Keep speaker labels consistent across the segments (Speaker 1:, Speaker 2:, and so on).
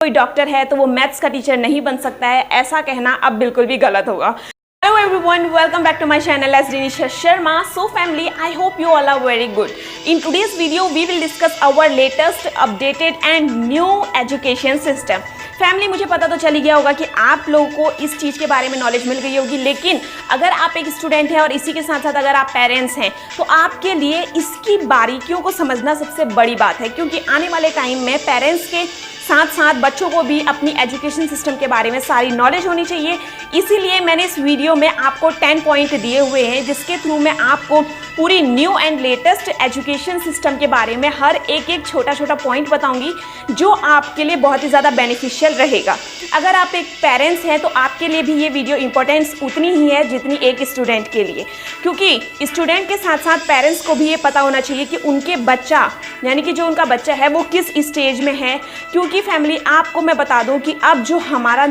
Speaker 1: कोई डॉक्टर है तो वो मैथ्स का टीचर नहीं बन सकता है, ऐसा कहना अब बिल्कुल भी गलत होगा। Hello everyone, welcome back to my channel as Dinisha Sharma. So family, I hope you all are very good. In today's video, we will discuss our latest, updated and new education system. Family, मुझे पता तो चली गया होगा कि आप लोगों को इस चीज़ के बारे में नॉलेज मिल गई होगी, लेकिन अगर आप एक स्टूडेंट हैं और इसी के साथ साथ अगर आप पेरेंट्स हैं तो आपके लिए इसकी बारीकियों को समझना सबसे बड़ी बात है, क्योंकि आने वाले टाइम में पेरेंट्स के साथ साथ बच्चों को भी अपनी एजुकेशन सिस्टम के बारे में सारी नॉलेज होनी चाहिए। इसीलिए मैंने इस वीडियो में आपको 10 पॉइंट दिए हुए हैं, जिसके थ्रू मैं आपको पूरी new and latest education system के बारे में हर एक छोटा छोटा पॉइंट बताऊंगी, जो आपके लिए बहुत ही ज़्यादा बेनिफिशियल रहेगा। अगर आप एक पेरेंट्स हैं तो आपके लिए भी ये वीडियो इंपॉर्टेंस उतनी ही है जितनी एक स्टूडेंट के लिए, क्योंकि स्टूडेंट के साथ साथ पेरेंट्स को भी ये पता होना चाहिए कि उनके बच्चा यानी कि जो उनका बच्चा है वो किस स्टेज में है। क्योंकि फैमिली, आपको मैं बता दूं कि अब जो हमारा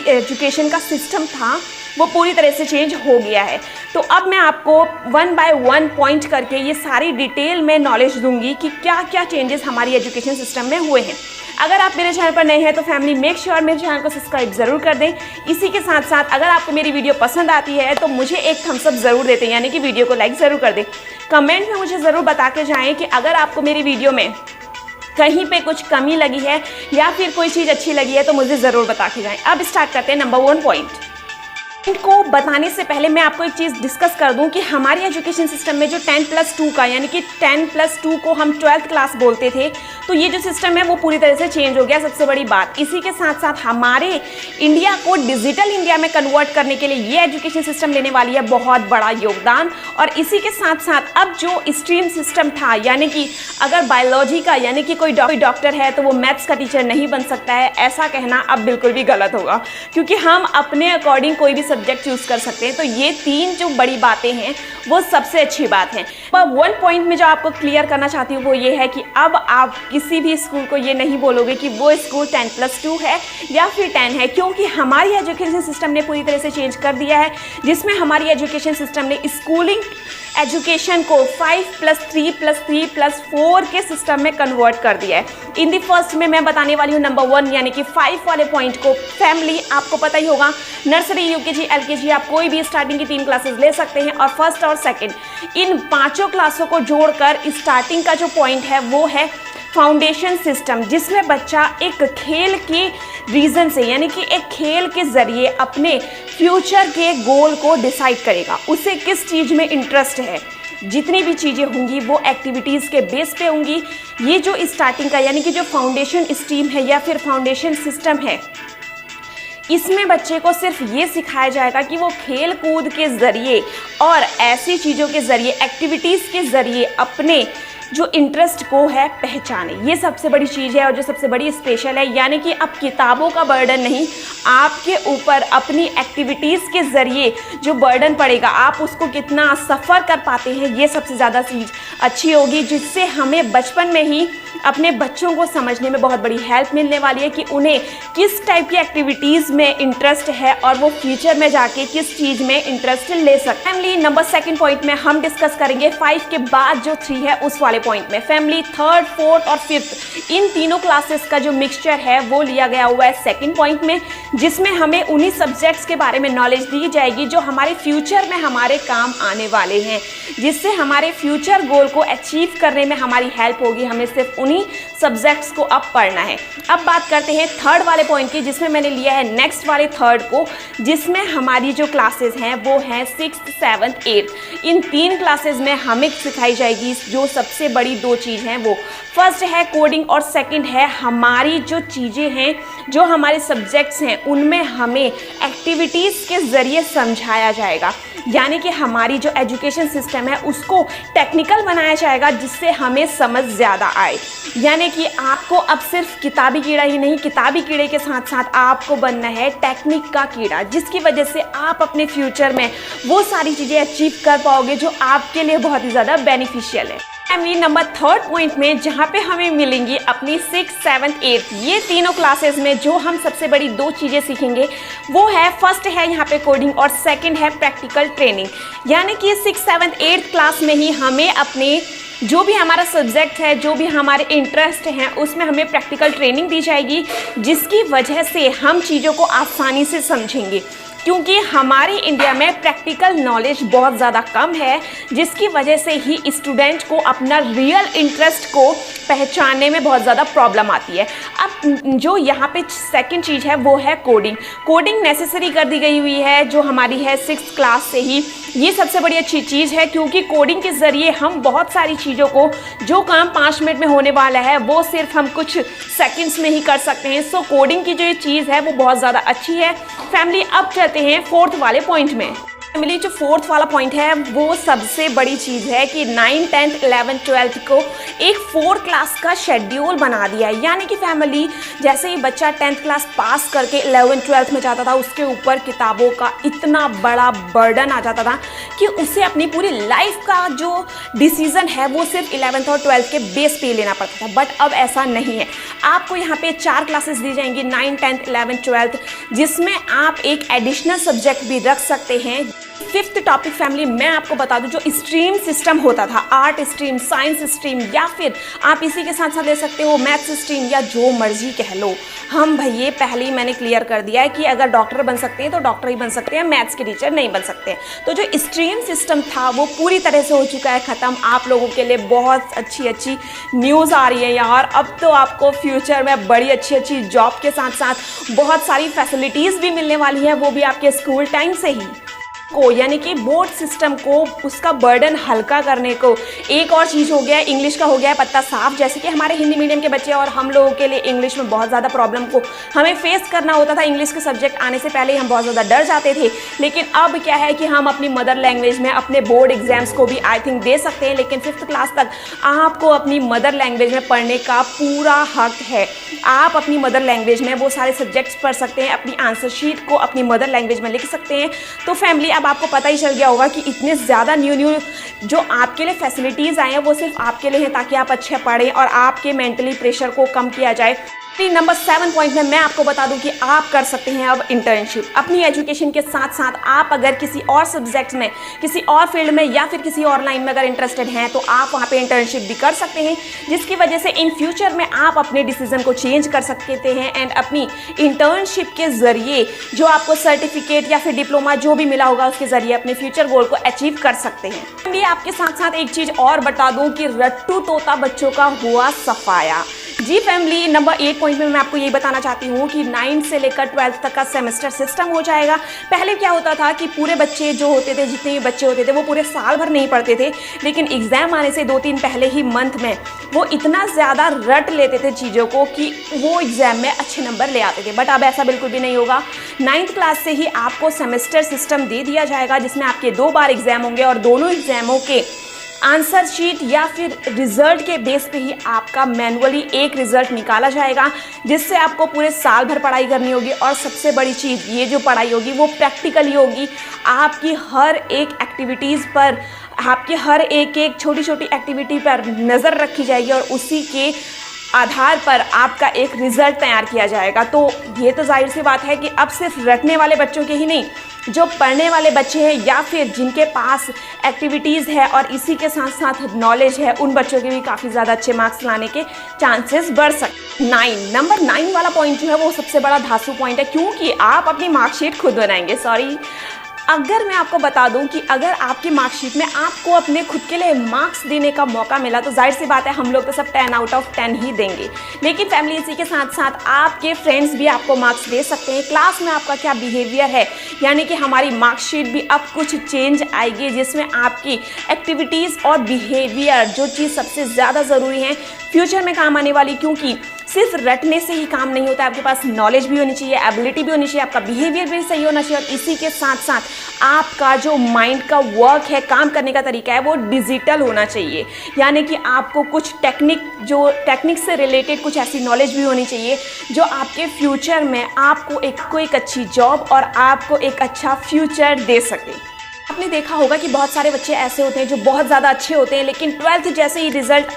Speaker 1: एजुकेशन का सिस्टम था वो पूरी तरह से चेंज हो गया है। तो अब मैं आपको 1 बाय 1 पॉइंट करके ये सारी डिटेल में नॉलेज दूंगी कि क्या क्या चेंजेस हमारी एजुकेशन सिस्टम में हुए हैं। अगर आप मेरे चैनल पर नए हैं तो फैमिली मेक श्योर मेरे चैनल को सब्सक्राइब ज़रूर कर दें। इसी के साथ साथ अगर आपको मेरी वीडियो पसंद आती है तो मुझे एक थम्स अप ज़रूर देते हैं, यानी कि वीडियो को लाइक ज़रूर कर दें। कमेंट में मुझे ज़रूर बता के जाएँ कि अगर आपको मेरी वीडियो में कहीं पे कुछ कमी लगी है या फिर कोई चीज़ अच्छी लगी है तो मुझे ज़रूर बता के जाएं। अब स्टार्ट करते हैं नंबर 1 पॉइंट को बताने से पहले मैं आपको एक चीज़ डिस्कस कर दूं कि हमारी एजुकेशन सिस्टम में जो 10+2 का यानी कि 10+2 को हम 12th क्लास बोलते थे, तो ये जो सिस्टम है वो पूरी तरह से चेंज हो गया। सबसे बड़ी बात, इसी के साथ साथ हमारे इंडिया को डिजिटल इंडिया में कन्वर्ट करने के लिए ये एजुकेशन सिस्टम लेने वाली है बहुत बड़ा योगदान। और इसी के साथ साथ अब जो स्ट्रीम सिस्टम था, यानी कि अगर बायोलॉजी का यानी कि कोई डॉक्टर है तो वो मैथ्स का टीचर नहीं बन सकता है, ऐसा कहना अब बिल्कुल भी गलत होगा, क्योंकि हम अपने अकॉर्डिंग कोई भी सब्जेक्ट चूज कर सकते हैं। तो ये 3 जो बड़ी बातें हैं वो सबसे अच्छी बात है। पर 1 पॉइंट में जो आपको क्लियर करना चाहती हूँ वो ये है कि अब आप किसी भी स्कूल को ये नहीं बोलोगे कि वो स्कूल 10+2 है या फिर 10 है, क्योंकि हमारी एजुकेशन सिस्टम ने पूरी तरह से चेंज कर दिया है, जिसमें हमारी एजुकेशन सिस्टम ने स्कूलिंग एजुकेशन को 5+3+3+4 के सिस्टम में कन्वर्ट कर दिया है। इन दी फर्स्ट में मैं बताने वाली हूँ नंबर 1 यानी कि 5 वाले पॉइंट को। फैमिली, आपको पता ही होगा, नर्सरी, यूकेजी, एलकेजी आप कोई भी स्टार्टिंग की 3 क्लासेस ले सकते हैं, और फर्स्ट और सेकंड इन 5 क्लासों को जोड़कर स्टार्टिंग का जो पॉइंट है वो है फाउंडेशन सिस्टम, जिसमें बच्चा एक खेल के रीज़न से यानी कि एक खेल के ज़रिए अपने फ्यूचर के गोल को डिसाइड करेगा, उसे किस चीज़ में इंटरेस्ट है। जितनी भी चीज़ें होंगी वो एक्टिविटीज़ के बेस पे होंगी। ये जो स्टार्टिंग का यानी कि जो फाउंडेशन स्ट्रीम है या फिर फाउंडेशन सिस्टम है, इसमें बच्चे को सिर्फ ये सिखाया जाएगा कि वो खेल कूद के ज़रिए और ऐसी चीज़ों के ज़रिए, एक्टिविटीज़ के ज़रिए अपने जो इंटरेस्ट को है पहचाने। ये सबसे बड़ी चीज़ है और जो सबसे बड़ी स्पेशल है, यानी कि अब किताबों का बर्डन नहीं, आपके ऊपर अपनी एक्टिविटीज़ के ज़रिए जो बर्डन पड़ेगा, आप उसको कितना सफ़र कर पाते हैं, ये सबसे ज़्यादा चीज़ अच्छी होगी, जिससे हमें बचपन में ही अपने बच्चों को समझने में बहुत बड़ी हेल्प मिलने वाली है कि उन्हें किस टाइप की एक्टिविटीज़ में इंटरेस्ट है और वो फ्यूचर में जाके किस चीज़ में इंटरेस्ट ले सकते हैं। फैमिली, नंबर 2 पॉइंट में हम डिस्कस करेंगे 5 के बाद जो 3 है उस वाले पॉइंट में। फैमिली, 3rd, 4th और 5th इन तीनों क्लासेस का जो मिक्सचर है वो लिया गया हुआ है 2nd पॉइंट में, जिसमें हमें उन्हीं सब्जेक्ट्स के बारे में नॉलेज दी जाएगी जो हमारे फ्यूचर में हमारे काम आने वाले हैं, जिससे हमारे फ्यूचर गोल को अचीव करने में हमारी हेल्प होगी। हमें सिर्फ उन्हीं सब्जेक्ट्स को अब पढ़ना है। अब बात करते हैं 3rd वाले पॉइंट की, जिसमें मैंने लिया है नेक्स्ट वाले 3rd को, जिसमें हमारी जो क्लासेस हैं वो हैं 6th, 7th, 8th। इन 3 क्लासेस में हमें सिखाई जाएगी जो सबसे बड़ी 2 चीज़ हैं, वो फर्स्ट है कोडिंग और सेकंड है हमारी जो चीज़ें हैं, जो हमारे सब्जेक्ट्स हैं उनमें हमें एक्टिविटीज़ के ज़रिए समझाया जाएगा, यानी कि हमारी जो एजुकेशन सिस्टम है उसको टेक्निकल बनाया जाएगा, जिससे हमें समझ ज़्यादा आए। यानी कि आपको अब सिर्फ किताबी कीड़ा ही नहीं, किताबी कीड़े के साथ साथ आपको बनना है टेक्निक का कीड़ा, जिसकी वजह से आप अपने फ्यूचर में वो सारी चीज़ें अचीव कर पाओगे जो आपके लिए बहुत ही ज़्यादा बेनिफिशियल है। फैमिली, नंबर 3rd पॉइंट में जहाँ पे हमें मिलेंगी अपनी 6th, 7th, 8th ये तीनों क्लासेस में जो हम सबसे बड़ी 2 चीज़ें सीखेंगे वो है, फर्स्ट है यहाँ पे कोडिंग और सेकंड है प्रैक्टिकल ट्रेनिंग। यानी कि 6th, 7th, 8th क्लास में ही हमें अपने जो भी हमारा सब्जेक्ट है, जो भी हमारे इंटरेस्ट हैं, उसमें हमें प्रैक्टिकल ट्रेनिंग दी जाएगी, जिसकी वजह से हम चीज़ों को आसानी से समझेंगे। क्योंकि हमारे इंडिया में प्रैक्टिकल नॉलेज बहुत ज़्यादा कम है, जिसकी वजह से ही स्टूडेंट को अपना रियल इंटरेस्ट को पहचानने में बहुत ज़्यादा प्रॉब्लम आती है। अब जो यहाँ पे सेकंड चीज़ है वो है कोडिंग। कोडिंग नेसेसरी कर दी गई हुई है, जो हमारी है 6th क्लास से ही। ये सबसे बड़ी अच्छी चीज़ है, क्योंकि कोडिंग के ज़रिए हम बहुत सारी चीज़ों को, जो काम 5 मिनट में होने वाला है वो सिर्फ हम कुछ सेकंड्स में ही कर सकते हैं। सो कोडिंग की जो ये चीज़ है वो बहुत ज़्यादा अच्छी है। फैमिली, अब चलते हैं 4th वाले पॉइंट में। फैमिली, जो 4th वाला पॉइंट है वो सबसे बड़ी चीज़ है कि 9, 10, 11, 12 को एक 4 क्लास का शेड्यूल बना दिया है। यानी कि फैमिली, जैसे ही बच्चा 10th क्लास पास करके 11, 12 में जाता था, उसके ऊपर किताबों का इतना बड़ा बर्डन आ जाता था कि उसे अपनी पूरी लाइफ का जो डिसीज़न है वो सिर्फ 11th और 12th के बेस पे लेना पड़ता था। बट अब ऐसा नहीं है। आपको यहाँ पे 4 क्लासेस दी जाएंगी, 9, 10, 11, 12, जिसमें आप एक एडिशनल सब्जेक्ट भी रख सकते हैं। 5th टॉपिक फैमिली, मैं आपको बता दूं, जो स्ट्रीम सिस्टम होता था, आर्ट स्ट्रीम, साइंस स्ट्रीम, या फिर आप इसी के साथ साथ ले सकते हो मैथ्स स्ट्रीम, या जो मर्जी कह लो। हम भैया पहले ही मैंने क्लियर कर दिया है कि अगर डॉक्टर बन सकते हैं तो डॉक्टर ही बन सकते हैं, मैथ्स के टीचर नहीं बन सकते। तो जो स्ट्रीम सिस्टम था वो पूरी तरह से हो चुका है ख़त्म। आप लोगों के लिए बहुत अच्छी न्यूज़ आ रही है यार। अब तो आपको फ्यूचर में बड़ी अच्छी जॉब के साथ साथ बहुत सारी फैसिलिटीज़ भी मिलने वाली है, वो भी आपके स्कूल टाइम से ही को, यानी कि बोर्ड सिस्टम को, उसका बर्डन हल्का करने को। एक और चीज़ हो गया है, इंग्लिश का हो गया है पत्ता साफ। जैसे कि हमारे हिंदी मीडियम के बच्चे और हम लोगों के लिए इंग्लिश में बहुत ज़्यादा प्रॉब्लम को हमें फेस करना होता था। इंग्लिश के सब्जेक्ट आने से पहले हम बहुत ज़्यादा डर जाते थे, लेकिन अब क्या है कि हम अपनी मदर लैंग्वेज में अपने बोर्ड एग्जाम्स को भी आई थिंक दे सकते हैं। लेकिन 5th क्लास तक आपको अपनी मदर लैंग्वेज में पढ़ने का पूरा हक है। आप अपनी मदर लैंग्वेज में वो सारे सब्जेक्ट्स पढ़ सकते हैं, अपनी आंसर शीट को अपनी मदर लैंग्वेज में लिख सकते हैं। तो फैमिली, अब आपको पता ही चल गया होगा कि इतने ज़्यादा न्यू जो आपके लिए फैसिलिटीज़ आए हैं वो सिर्फ आपके लिए हैं, ताकि आप अच्छे पढ़ें और आपके मेंटली प्रेशर को कम किया जाए। नंबर 7 पॉइंट में मैं आपको बता दूं कि आप कर सकते हैं अब इंटर्नशिप। अपनी एजुकेशन के साथ साथ आप अगर किसी और सब्जेक्ट में, किसी और फील्ड में, या फिर किसी और लाइन में अगर इंटरेस्टेड हैं तो आप वहां पे इंटर्नशिप भी कर सकते हैं, जिसकी वजह से इन फ्यूचर में आप अपने डिसीजन को चेंज कर सकते हैं एंड अपनी इंटर्नशिप के जरिए जो आपको सर्टिफिकेट या फिर डिप्लोमा जो भी मिला होगा उसके जरिए अपने फ्यूचर गोल को अचीव कर सकते हैं। ये आपके साथ साथ एक चीज़ और बता दूँ कि रट्टू तोता बच्चों का हुआ सफाया। जी फैमिली, नंबर 8 पॉइंट में मैं आपको ये बताना चाहती हूँ कि 9 से लेकर 12 तक का सेमेस्टर सिस्टम हो जाएगा। पहले क्या होता था कि पूरे बच्चे जो होते थे, जितने भी बच्चे होते थे, वो पूरे साल भर नहीं पढ़ते थे, लेकिन एग्ज़ाम आने से 2-3 पहले ही मंथ में वो इतना ज़्यादा रट लेते थे चीज़ों को कि वो एग्ज़ाम में अच्छे नंबर ले आते थे। बट अब ऐसा बिल्कुल भी नहीं होगा। 9th क्लास से ही आपको सेमेस्टर सिस्टम दे दिया जाएगा, जिसमें आपके 2 बार एग्ज़ाम होंगे और दोनों एग्ज़ामों के आंसर शीट या फिर रिजल्ट के बेस पे ही आपका मैनुअली एक रिजल्ट निकाला जाएगा, जिससे आपको पूरे साल भर पढ़ाई करनी होगी। और सबसे बड़ी चीज़, ये जो पढ़ाई होगी वो प्रैक्टिकली होगी। आपकी हर एक एक्टिविटीज़ पर, आपकी हर एक छोटी छोटी एक्टिविटी पर नज़र रखी जाएगी और उसी के आधार पर आपका एक रिज़ल्ट तैयार किया जाएगा। तो ये तो जाहिर सी बात है कि अब सिर्फ रटने वाले बच्चों के ही नहीं, जो पढ़ने वाले बच्चे हैं या फिर जिनके पास एक्टिविटीज़ है और इसी के साथ साथ नॉलेज है, उन बच्चों के भी काफ़ी ज़्यादा अच्छे मार्क्स लाने के चांसेस बढ़ सकते हैं। नंबर 9 वाला पॉइंट जो है वो सबसे बड़ा धांसू पॉइंट है, क्योंकि आप अपनी मार्कशीट खुद बनाएंगे। अगर मैं आपको बता दूं कि अगर आपकी मार्कशीट में आपको अपने खुद के लिए मार्क्स देने का मौका मिला तो जाहिर सी बात है हम लोग तो सब 10 आउट ऑफ 10 ही देंगे। लेकिन फैमिली, इसी के साथ साथ आपके फ्रेंड्स भी आपको मार्क्स दे सकते हैं। क्लास में आपका क्या बिहेवियर है, यानी कि हमारी मार्कशीट भी अब कुछ चेंज आएगी, जिसमें आपकी एक्टिविटीज़ और बिहेवियर, जो चीज़ सबसे ज़्यादा ज़रूरी है फ्यूचर में काम आने वाली, क्योंकि सिर्फ रटने से ही काम नहीं होता है। आपके पास नॉलेज भी होनी चाहिए, एबिलिटी भी होनी चाहिए, आपका बिहेवियर भी सही होना चाहिए और इसी के साथ साथ आपका जो माइंड का वर्क है, काम करने का तरीका है, वो डिजिटल होना चाहिए। यानी कि आपको कुछ टेक्निक से रिलेटेड कुछ ऐसी नॉलेज भी होनी चाहिए जो आपके फ्यूचर में आपको एक अच्छी जॉब और आपको एक अच्छा फ्यूचर दे सके। आपने देखा होगा कि बहुत सारे बच्चे ऐसे होते हैं जो बहुत ज़्यादा अच्छे होते हैं, लेकिन 12th जैसे ही रिजल्ट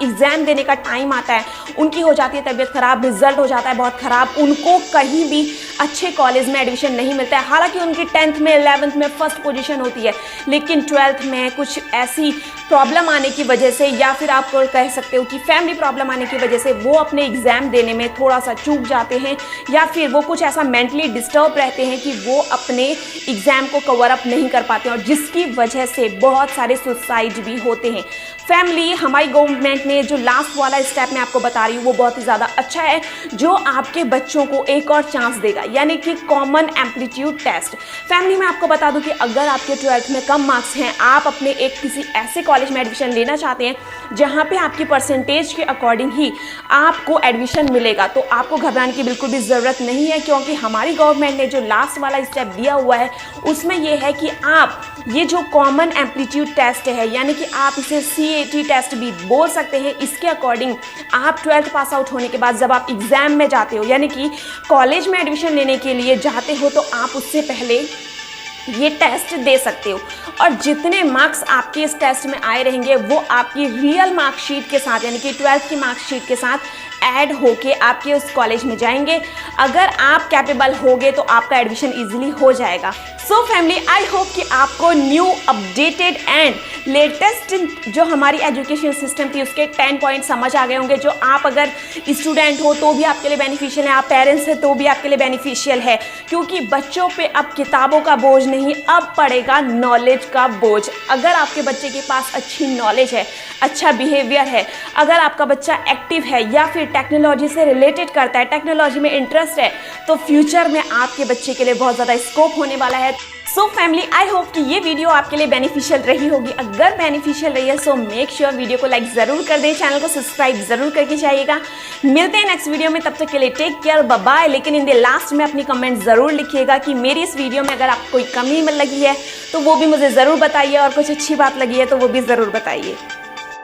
Speaker 1: एग्ज़ाम देने का टाइम आता है, उनकी हो जाती है तबीयत ख़राब, रिजल्ट हो जाता है बहुत ख़राब, उनको कहीं भी अच्छे कॉलेज में एडमिशन नहीं मिलता है। हालांकि उनकी 10th में 11th में फर्स्ट पोजीशन होती है, लेकिन 12th में कुछ ऐसी प्रॉब्लम आने की वजह से, या फिर आप कह सकते हो कि फैमिली प्रॉब्लम आने की वजह से वो अपने एग्ज़ाम देने में थोड़ा सा चूक जाते हैं, या फिर वो कुछ ऐसा मेंटली डिस्टर्ब रहते हैं कि वो अपने एग्ज़ाम को कवर अप नहीं कर पाते हैं, और जिसकी वजह से बहुत सारे सुसाइड भी होते हैं। फैमिली, हमारी गवर्नमेंट ने जो लास्ट वाला स्टेप मैं आपको बता रही हूँ वो बहुत ही ज़्यादा अच्छा है, जो आपके बच्चों को एक और चांस देगा, यानी कि कॉमन एप्टीट्यूड टेस्ट। फैमिली, मैं आपको बता दूं कि अगर आपके 12th में कम मार्क्स हैं, आप अपने एक किसी ऐसे कॉलेज में एडमिशन लेना चाहते हैं जहाँ पे आपकी परसेंटेज के अकॉर्डिंग ही आपको एडमिशन मिलेगा, तो आपको घबराने की बिल्कुल भी ज़रूरत नहीं है, क्योंकि हमारी गवर्नमेंट ने जो लास्ट वाला स्टेप दिया हुआ है उसमें यह है कि आप ये जो कॉमन एप्टीट्यूड टेस्ट है, यानी कि आप इसे CAT टेस्ट भी बोल सकते हैं, इसके अकॉर्डिंग आप 12th पास आउट होने के बाद जब आप एग्ज़ाम में जाते हो, यानी कि कॉलेज में एडमिशन लेने के लिए जाते हो, तो आप उससे पहले ये टेस्ट दे सकते हो, और जितने मार्क्स आपके इस टेस्ट में आए रहेंगे वो आपकी रियल मार्कशीट के साथ, यानी कि 12th की मार्कशीट के साथ ऐड होके आपके उस कॉलेज में जाएंगे। अगर आप कैपेबल होगे तो आपका एडमिशन इजीली हो जाएगा। सो फैमिली, आई होप कि आपको न्यू अपडेटेड एंड लेटेस्ट जो हमारी एजुकेशन सिस्टम थी उसके 10 पॉइंट समझ आ गए होंगे, जो आप अगर स्टूडेंट हो तो भी आपके लिए बेनिफिशियल है, आप पेरेंट्स हैं तो भी आपके लिए बेनिफिशियल है, क्योंकि बच्चों पे अब किताबों का बोझ नहीं, अब पड़ेगा नॉलेज का बोझ। अगर आपके बच्चे के पास अच्छी नॉलेज है, अच्छा बिहेवियर है, अगर आपका बच्चा एक्टिव है या फिर टेक्नोलॉजी से रिलेटेड करता है, टेक्नोलॉजी में इंटरेस्ट है, तो फ्यूचर में आपके बच्चे के लिए बहुत ज़्यादा स्कोप होने वाला है। सो फैमिली, आई होप कि ये वीडियो आपके लिए बेनिफिशियल रही होगी। अगर बेनिफिशियल रही है सो मेक श्योर वीडियो को लाइक ज़रूर कर दें, चैनल को सब्सक्राइब ज़रूर करके जाइएगा। मिलते हैं नेक्स्ट वीडियो में, तब तक के लिए टेक केयर, बाय बाय। लेकिन इन द लास्ट में अपनी कमेंट ज़रूर लिखिएगा कि मेरी इस वीडियो में अगर आपको कोई कमी लगी है तो वो भी मुझे ज़रूर बताइए, और कुछ अच्छी बात लगी है तो वो भी ज़रूर बताइए।